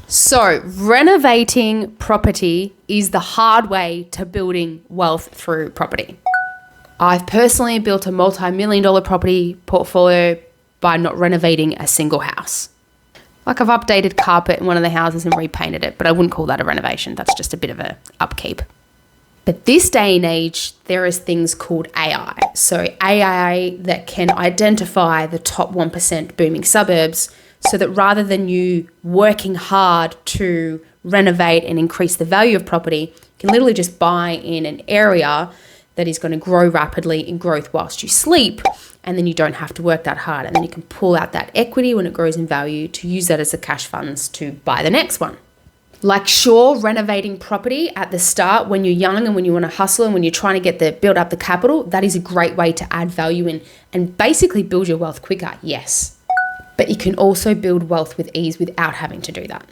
So renovating property is the hard way to building wealth through property. I've personally built a multi-million-dollar property portfolio by not renovating a single house. Like, I've updated carpet in one of the houses and repainted it, but I wouldn't call that a renovation. That's just a bit of a upkeep. But this day and age, there is things called AI. So AI that can identify the top 1% booming suburbs, so that rather than you working hard to renovate and increase the value of property, you can literally just buy in an area that is going to grow rapidly in growth whilst you sleep, and then you don't have to work that hard. And then you can pull out that equity when it grows in value to use that as the cash funds to buy the next one. Like, sure, renovating property at the start when you're young and when you want to hustle and when you're trying to build up the capital, that is a great way to add value in and basically build your wealth quicker, yes. But you can also build wealth with ease without having to do that.